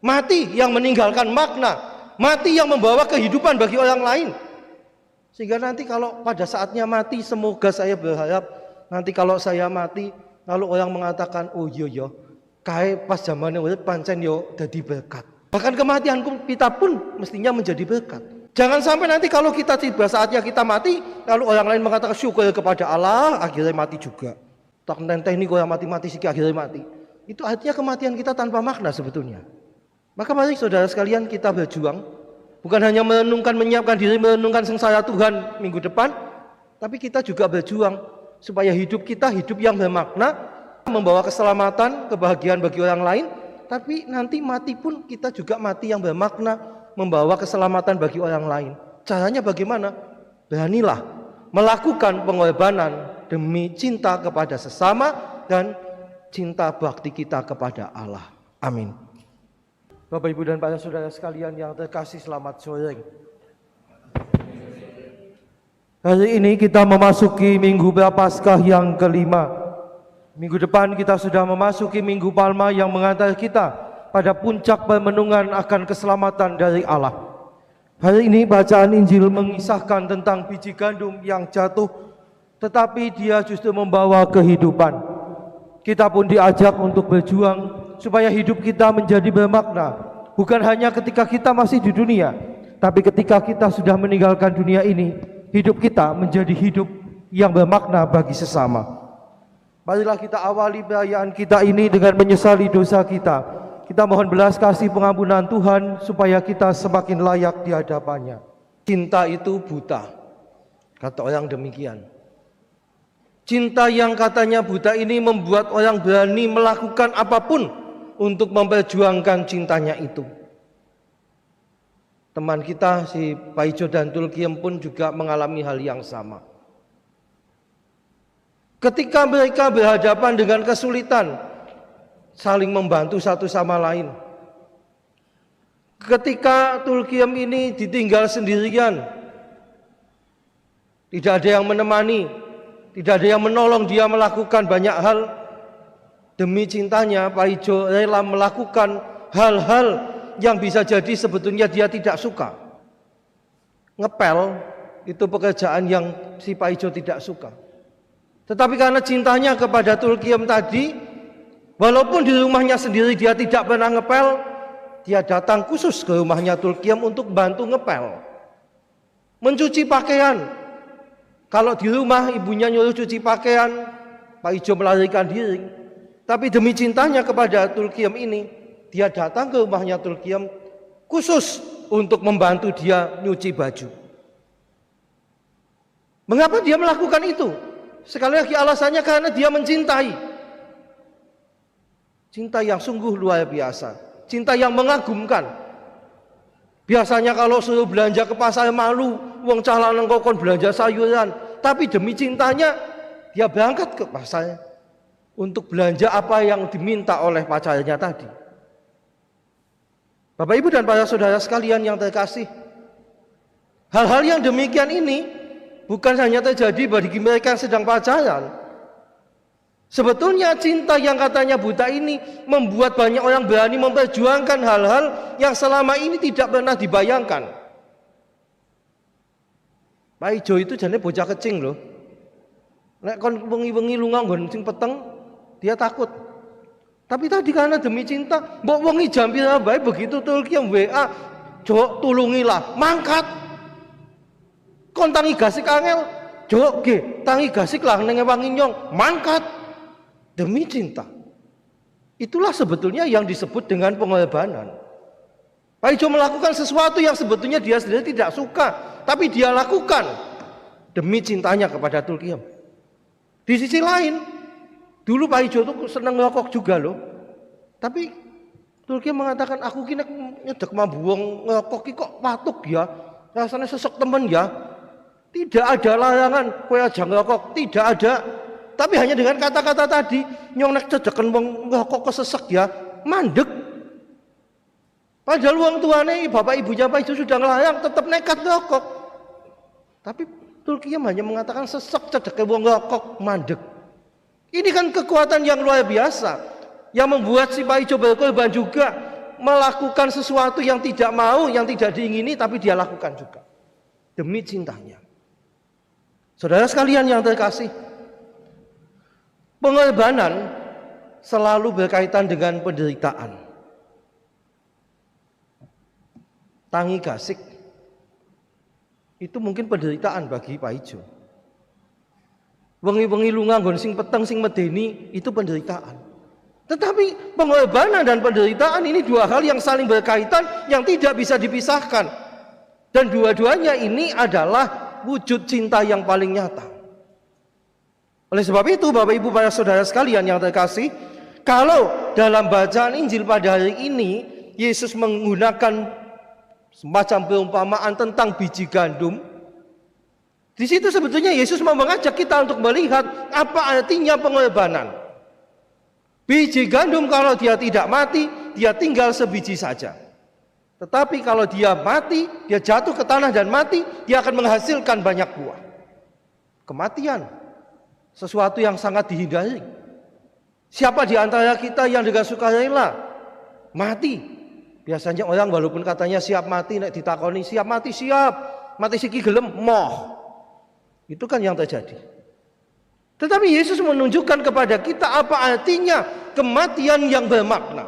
Mati yang meninggalkan makna, mati yang membawa kehidupan bagi orang lain. Sehingga nanti kalau pada saatnya mati, semoga saya berharap nanti kalau saya mati, lalu orang mengatakan, oh iya, kae pas zamannya urip pancen yo dadi berkat. Bahkan kematian kita pun mestinya menjadi berkat. Jangan sampai nanti kalau kita tiba saatnya kita mati, lalu orang lain mengatakan syukur kepada Allah, akhirnya mati juga. Tak teknik yang mati-mati sih akhirnya mati. Itu artinya kematian kita tanpa makna sebetulnya. Maka mari saudara sekalian kita berjuang, bukan hanya menyiapkan diri merenungkan sengsara Tuhan minggu depan, tapi kita juga berjuang supaya hidup kita hidup yang bermakna, membawa keselamatan, kebahagiaan bagi orang lain, tapi nanti mati pun kita juga mati yang bermakna, membawa keselamatan bagi orang lain. Caranya bagaimana? Beranilah melakukan pengorbanan demi cinta kepada sesama dan cinta bakti kita kepada Allah. Amin. Bapak, Ibu, dan para saudara sekalian yang terkasih, selamat sore. Hari ini kita memasuki Minggu Prapaskah yang kelima. Minggu depan kita sudah memasuki Minggu Palma yang mengantar kita pada puncak permenungan akan keselamatan dari Allah. Hari ini bacaan Injil mengisahkan tentang biji gandum yang jatuh, tetapi dia justru membawa kehidupan. Kita pun diajak untuk berjuang supaya hidup kita menjadi bermakna, bukan hanya ketika kita masih di dunia, tapi ketika kita sudah meninggalkan dunia ini, hidup kita menjadi hidup yang bermakna bagi sesama. Marilah kita awali perayaan kita ini dengan menyesali dosa kita. Kita mohon belas kasih pengampunan Tuhan supaya kita semakin layak di hadapannya. Cinta itu buta, kata orang demikian. Cinta yang katanya buta ini membuat orang berani melakukan apapun untuk memperjuangkan cintanya itu. Teman kita si Paijo dan Tulkiem pun juga mengalami hal yang sama. Ketika mereka berhadapan dengan kesulitan, saling membantu satu sama lain. Ketika Tulkiem ini ditinggal sendirian, tidak ada yang menemani, tidak ada yang menolong dia melakukan banyak hal. Demi cintanya, Paijo rela melakukan hal-hal yang bisa jadi sebetulnya dia tidak suka. Ngepel itu pekerjaan yang si Paijo tidak suka. Tetapi karena cintanya kepada Tulkiem tadi, walaupun di rumahnya sendiri dia tidak pernah ngepel, dia datang khusus ke rumahnya Tulkiem untuk bantu ngepel. Mencuci pakaian. Kalau di rumah ibunya nyuruh cuci pakaian, Paijo melarikan diri. Tapi demi cintanya kepada Tulkiem ini, dia datang ke rumahnya Tulkiem khusus untuk membantu dia nyuci baju. Mengapa dia melakukan itu? Sekali lagi alasannya karena dia mencintai. Cinta yang sungguh luar biasa, cinta yang mengagumkan. Biasanya kalau suruh belanja ke pasar malu, wong calanang kokon belanja sayuran, tapi demi cintanya dia berangkat ke pasar untuk belanja apa yang diminta oleh pacarnya tadi. Bapak, Ibu, dan para saudara sekalian yang terkasih, hal-hal yang demikian ini bukan hanya terjadi bagi mereka yang sedang pacaran. Sebetulnya cinta yang katanya buta ini membuat banyak orang berani memperjuangkan hal-hal yang selama ini tidak pernah dibayangkan. Paijo itu jane bocah kecing loh. Nek kon wengi-wengi lunga nggon sing peteng, dia takut. Tapi tadi karena demi cinta, mbok wengi jam pira bae begitu Tulkiem WA, "Jok tulungilah, mangkat." Kon tangi gasik angel, "Jok ge, tangi gasik lah ning wangi nyong, mangkat." Demi cinta. Itulah sebetulnya yang disebut dengan pengorbanan. Paijo melakukan sesuatu yang sebetulnya dia sendiri tidak suka, tapi dia lakukan demi cintanya kepada Tulkiem. Di sisi lain, dulu Paijo itu senang ngerokok juga loh. Tapi Tulkiem mengatakan, aku kini nyedek mabuang ngerokok kok patuk ya, rasanya sesek temen ya. Tidak ada larangan kowe aja ngerokok, tidak ada. Tapi hanya dengan kata-kata tadi, nyong nek cedeken wong ngerokok kesesek ya, mandek. Padahal wong tuane bapak ibunya Paijo sudah ngelarang, tetap nekat ngerokok. Tapi Tulkiem hanya mengatakan sesek cedeke wong ngerokok, mandek. Ini kan kekuatan yang luar biasa yang membuat si Paijo berkorban juga, melakukan sesuatu yang tidak mau, yang tidak diingini, tapi dia lakukan juga demi cintanya. Saudara sekalian yang terkasih, pengorbanan selalu berkaitan dengan penderitaan. Tangi gasik itu mungkin penderitaan bagi Pak Ijo. Wengi-wengi lunga nggon sing peteng sing medeni itu penderitaan. Tetapi pengorbanan dan penderitaan ini dua hal yang saling berkaitan, yang tidak bisa dipisahkan. Dan dua-duanya ini adalah wujud cinta yang paling nyata. Oleh sebab itu, Bapak Ibu para saudara sekalian yang terkasih, kalau dalam bacaan Injil pada hari ini Yesus menggunakan semacam perumpamaan tentang biji gandum, di situ sebetulnya Yesus mau mengajak kita untuk melihat apa artinya pengorbanan. Biji gandum kalau dia tidak mati, dia tinggal sebiji saja. Tetapi kalau dia mati, dia jatuh ke tanah dan mati, dia akan menghasilkan banyak buah. Kematian, sesuatu yang sangat dihindari. Siapa di antara kita yang dengan sukarela mati? Biasanya orang walaupun katanya siap mati, nek ditakoni siap mati, siap. Mati siki gelem, moh. Itu kan yang terjadi. Tetapi Yesus menunjukkan kepada kita apa artinya kematian yang bermakna,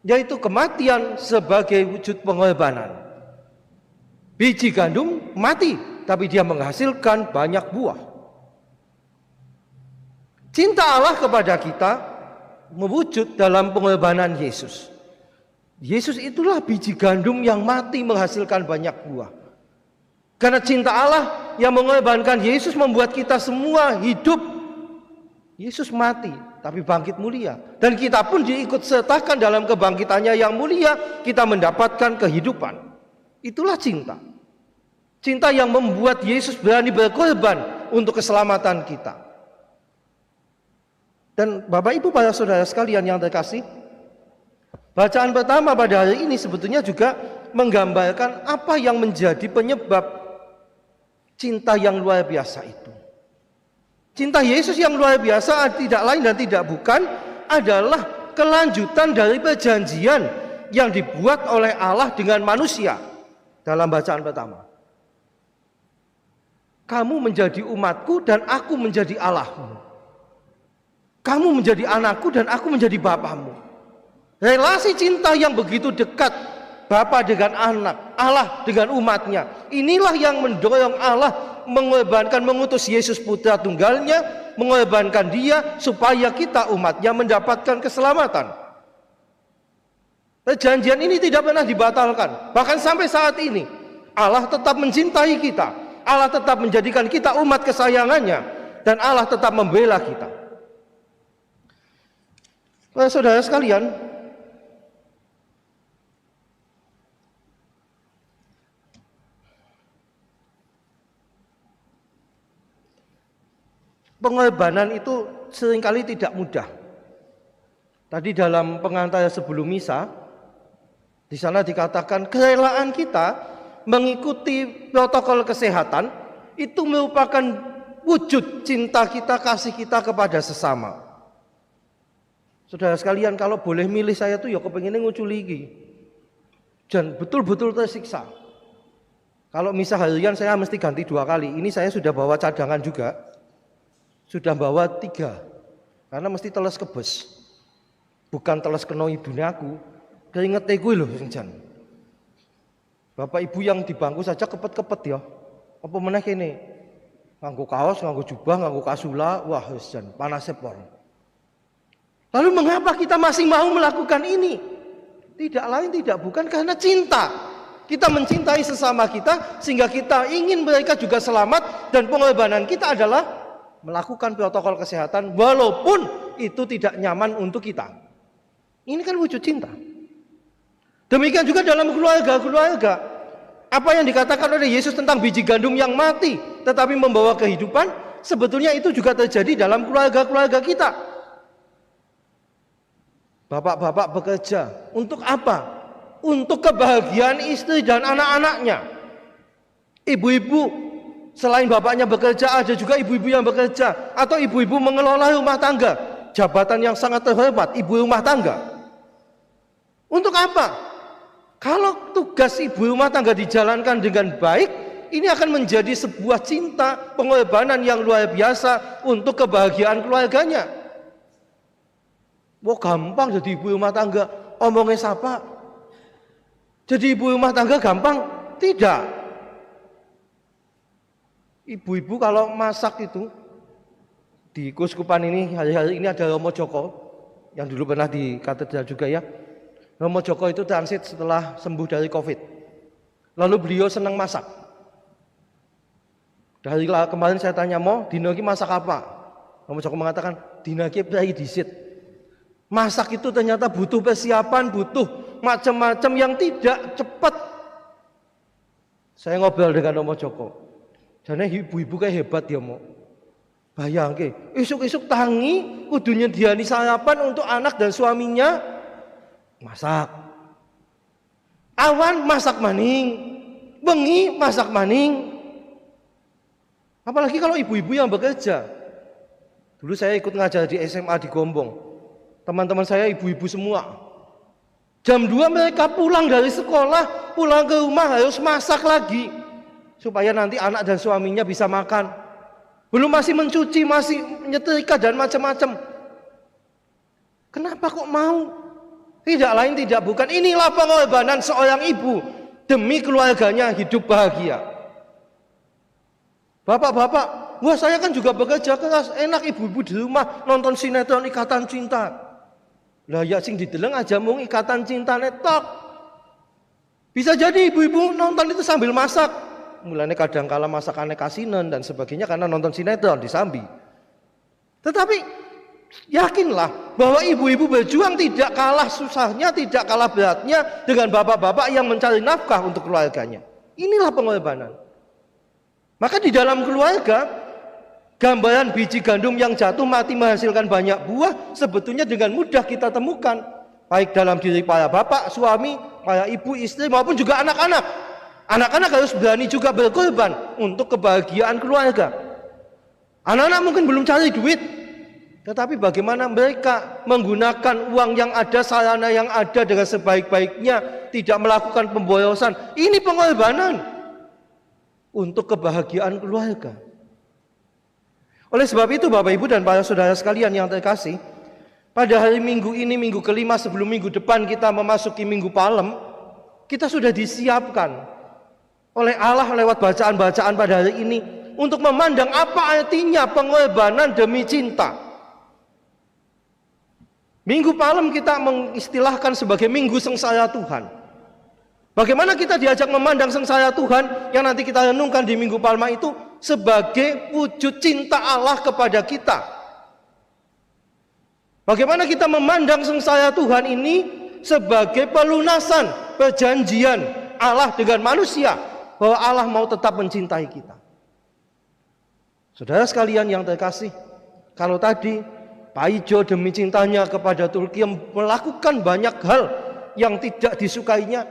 yaitu kematian sebagai wujud pengorbanan. Biji gandum mati, tapi dia menghasilkan banyak buah. Cinta Allah kepada kita mewujud dalam pengorbanan Yesus. Yesus itulah biji gandum yang mati menghasilkan banyak buah. Karena cinta Allah yang mengorbankan Yesus membuat kita semua hidup. Yesus mati tapi bangkit mulia, dan kita pun diikut sertakan dalam kebangkitannya yang mulia. Kita mendapatkan kehidupan. Itulah cinta. Cinta yang membuat Yesus berani berkorban untuk keselamatan kita. Dan Bapak Ibu para saudara sekalian yang terkasih, bacaan pertama pada hari ini sebetulnya juga menggambarkan apa yang menjadi penyebab cinta yang luar biasa itu. Cinta Yesus yang luar biasa tidak lain dan tidak bukan adalah kelanjutan dari perjanjian yang dibuat oleh Allah dengan manusia. Dalam bacaan pertama, kamu menjadi umatku dan aku menjadi Allahmu. Kamu menjadi anakku dan aku menjadi bapamu. Relasi cinta yang begitu dekat, Bapa dengan anak, Allah dengan umatnya. Inilah yang mendorong Allah mengorbankan, mengutus Yesus putra tunggalnya, mengorbankan dia supaya kita umatnya mendapatkan keselamatan. Perjanjian ini tidak pernah dibatalkan. Bahkan sampai saat ini Allah tetap mencintai kita. Allah tetap menjadikan kita umat kesayangannya, dan Allah tetap membela kita. Saudara sekalian, pengorbanan itu seringkali tidak mudah. Tadi dalam pengantar sebelum misa, di sana dikatakan kerelaan kita mengikuti protokol kesehatan itu merupakan wujud cinta kita, kasih kita kepada sesama. Saudara sekalian, kalau boleh milih saya tuh ya kepengennya nguculi iki. Dan betul-betul tersiksa. Kalau misa harian saya mesti ganti 2 kali. Ini saya sudah bawa cadangan juga. Sudah bawa 3. Karena mesti teles kebes. Bukan teles kena ibune aku. Keringete kuwi lho sing jan. Bapak Ibu yang di bangku saja kepet-kepet ya. Apa meneh kene? Nganggo kaos, nganggo jubah, nganggo kasula, wah wis jan panase pol. Lalu mengapa kita masih mau melakukan ini? Tidak lain tidak bukan karena cinta. Kita mencintai sesama kita sehingga kita ingin mereka juga selamat, dan pengorbanan kita adalah melakukan protokol kesehatan walaupun itu tidak nyaman untuk kita. Ini kan wujud cinta. Demikian juga dalam keluarga-keluarga. Apa yang dikatakan oleh Yesus tentang biji gandum yang mati tetapi membawa kehidupan, sebetulnya itu juga terjadi dalam keluarga-keluarga kita. Bapak-bapak bekerja untuk apa? Untuk kebahagiaan istri dan anak-anaknya. Ibu-ibu, selain bapaknya bekerja, ada juga ibu-ibu yang bekerja, atau ibu-ibu mengelola rumah tangga, jabatan yang sangat terhormat, ibu rumah tangga. Untuk apa? Kalau tugas ibu rumah tangga dijalankan dengan baik, ini akan menjadi sebuah cinta, pengorbanan yang luar biasa untuk kebahagiaan keluarganya. Wah, gampang jadi ibu rumah tangga, omongnya siapa? Jadi ibu rumah tangga gampang? Tidak. Ibu-ibu kalau masak itu, di Kuskupan ini, hari-hari ini ada Romo Joko, yang dulu pernah di katedral juga ya. Romo Joko itu transit setelah sembuh dari COVID. Lalu beliau senang masak. Dari kemarin saya tanya, Mo, dino iki masak apa? Romo Joko mengatakan, dino iki prei disit. Masak itu ternyata butuh persiapan, butuh macam-macam yang tidak cepat. Saya ngobrol dengan Romo Joko. Jane ibu-ibu kayak hebat ya, Mo. Bayangke, isuk-isuk tangi kudu nyediani sarapan untuk anak dan suaminya. Masak. Awan masak maning. Bengi masak maning. Apalagi kalau ibu-ibu yang bekerja. Dulu saya ikut ngajar di SMA di Gombong. Teman-teman saya ibu-ibu semua. Jam 2 mereka pulang dari sekolah, pulang ke rumah harus masak lagi. Supaya nanti anak dan suaminya bisa makan. Belum masih mencuci, masih nyetrika dan macam-macam. Kenapa kok mau? Tidak lain tidak bukan, inilah pengorbanan seorang ibu demi keluarganya hidup bahagia. Bapak-bapak, wah saya kan juga bekerja keras, enak ibu-ibu di rumah nonton sinetron Ikatan Cinta. Lah ya sing dideleng aja mung Ikatan Cinta netok. Bisa jadi ibu-ibu nonton itu sambil masak. Mulanya kadang kala masakannya kasinan dan sebagainya karena nonton sinetron disambi. Tetapi yakinlah bahwa ibu-ibu berjuang tidak kalah susahnya, tidak kalah beratnya dengan bapak-bapak yang mencari nafkah untuk keluarganya. Inilah pengorbanan. Maka di dalam keluarga, gambaran biji gandum yang jatuh mati menghasilkan banyak buah sebetulnya dengan mudah kita temukan. Baik dalam diri para bapak, suami, para ibu, istri maupun juga anak-anak. Anak-anak harus berani juga berkorban untuk kebahagiaan keluarga. Anak-anak mungkin belum cari duit, tetapi bagaimana mereka menggunakan uang yang ada, sarana yang ada dengan sebaik-baiknya, tidak melakukan pemborosan. Ini pengorbanan untuk kebahagiaan keluarga. Oleh sebab itu Bapak Ibu dan para saudara sekalian yang terkasih, pada hari Minggu ini, minggu kelima sebelum minggu depan kita memasuki Minggu Palem, kita sudah disiapkan oleh Allah lewat bacaan-bacaan pada hari ini untuk memandang apa artinya pengorbanan demi cinta. Minggu Palem kita mengistilahkan sebagai Minggu Sengsara Tuhan. Bagaimana kita diajak memandang sengsara Tuhan yang nanti kita renungkan di Minggu Palma itu sebagai wujud cinta Allah kepada kita. Bagaimana kita memandang sengsara Tuhan ini sebagai pelunasan perjanjian Allah dengan manusia, bahwa Allah mau tetap mencintai kita. Saudara sekalian yang terkasih, kalau tadi Pak Ijo demi cintanya kepada Turki melakukan banyak hal yang tidak disukainya,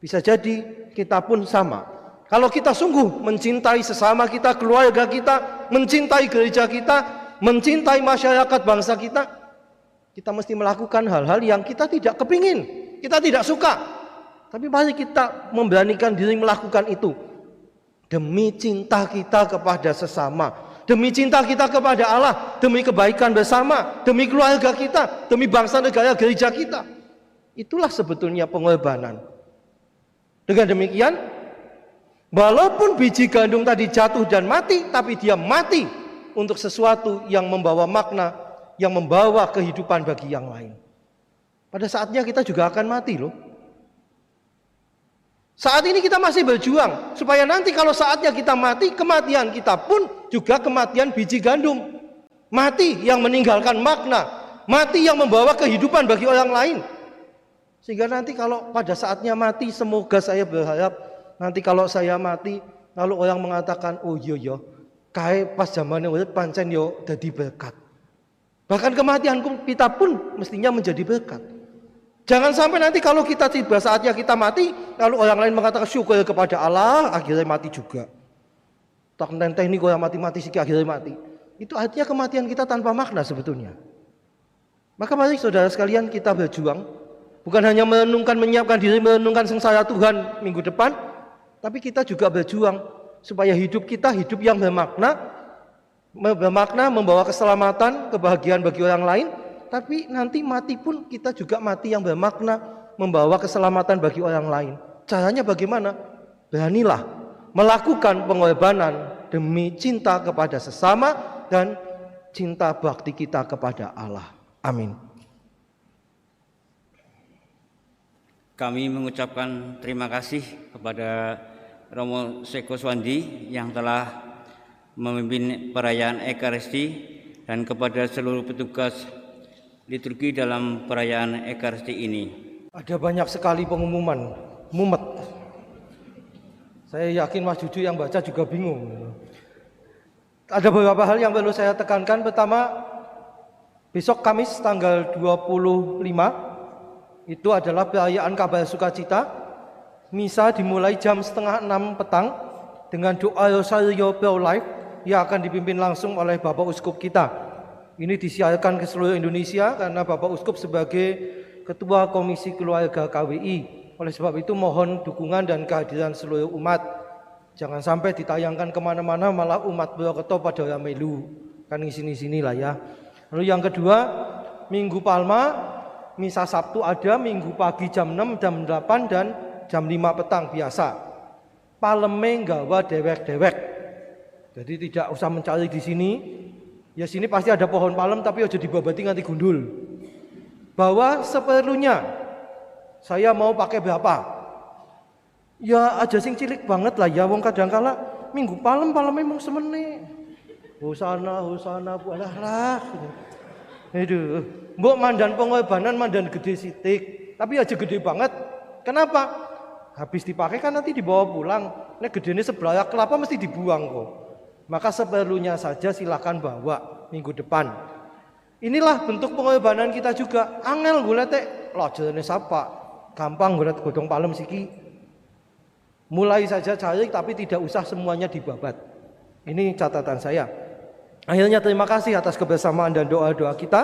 bisa jadi kita pun sama. Kalau kita sungguh mencintai sesama kita, keluarga kita, mencintai gereja kita, mencintai masyarakat bangsa kita, kita mesti melakukan hal-hal yang kita tidak kepingin, kita tidak suka. Tapi mari kita memberanikan diri melakukan itu demi cinta kita kepada sesama, demi cinta kita kepada Allah, demi kebaikan bersama, demi keluarga kita, demi bangsa negara gereja kita. Itulah sebetulnya pengorbanan. Dengan demikian, walaupun biji gandum tadi jatuh dan mati, tapi dia mati untuk sesuatu yang membawa makna, yang membawa kehidupan bagi yang lain. Pada saatnya kita juga akan mati loh. Saat ini kita masih berjuang supaya nanti kalau saatnya kita mati, kematian kita pun juga kematian biji gandum. Mati yang meninggalkan makna, mati yang membawa kehidupan bagi orang lain. Sehingga nanti kalau pada saatnya mati, semoga saya berharap nanti kalau saya mati, lalu orang mengatakan, oh iya kae pas zamannya urip pancen yo dadi berkat. Bahkan kematian kita pun mestinya menjadi berkat. Jangan sampai nanti kalau kita tiba saatnya kita mati, lalu orang lain mengatakan syukur kepada Allah, akhirnya mati juga. Tak nenteh ini yang mati-mati sih akhirnya mati. Itu artinya kematian kita tanpa makna sebetulnya. Maka mari saudara sekalian kita berjuang Bukan hanya menyiapkan diri merenungkan sengsara Tuhan minggu depan, tapi kita juga berjuang supaya hidup kita hidup yang bermakna, membawa keselamatan, kebahagiaan bagi orang lain, tapi nanti mati pun kita juga mati yang bermakna, membawa keselamatan bagi orang lain. Caranya bagaimana? Beranilah melakukan pengorbanan demi cinta kepada sesama dan cinta bakti kita kepada Allah. Amin. Kami mengucapkan terima kasih kepada Romo Seko Swandi yang telah memimpin perayaan Ekaristi dan kepada seluruh petugas liturgi dalam perayaan Ekaristi ini. Ada banyak sekali pengumuman, mumet. Saya yakin Mas Juju yang baca juga bingung. Ada beberapa hal yang perlu saya tekankan. Pertama, besok Kamis tanggal 25 itu adalah perayaan Kabar Sukacita. Misa dimulai jam 5:30 petang dengan doa Rosario Pro Life yang akan dipimpin langsung oleh Bapak Uskup kita. Ini disiarkan ke seluruh Indonesia karena Bapak Uskup sebagai Ketua Komisi Keluarga KWI. Oleh sebab itu mohon dukungan dan kehadiran seluruh umat. Jangan sampai ditayangkan kemana-mana malah umat Purwokerto pada melu. Kan di sini-sini lah ya. Lalu yang kedua, Minggu Palma. Misa Sabtu ada, Minggu pagi jam 6, jam 8, dan jam 5 petang biasa. Paleme nggawa dewek-dewek. Jadi tidak usah mencari di sini. Ya sini pasti ada pohon palem tapi aja dibabati nganti gundul. Bawa seperlunya. Saya mau pakai berapa? Ya aja sing cilik banget lah ya, wong kadangkala Minggu palem emang semene. Hosana bualah lah. Aduh, mbok mandan pengorbanan mandan gede sitik, tapi aja gede banget. Kenapa? Habis dipakai kan nanti dibawa pulang. Nek gedene sebelah kelapa mesti dibuang kok. Maka seperlunya saja silakan bawa minggu depan. Inilah bentuk pengorbanan kita juga. Angel golek tek lojone sapa. Gampang golek godhong palem siki. Mulai saja cari tapi tidak usah semuanya dibabat. Ini catatan saya. Akhirnya terima kasih atas kebersamaan dan doa-doa kita.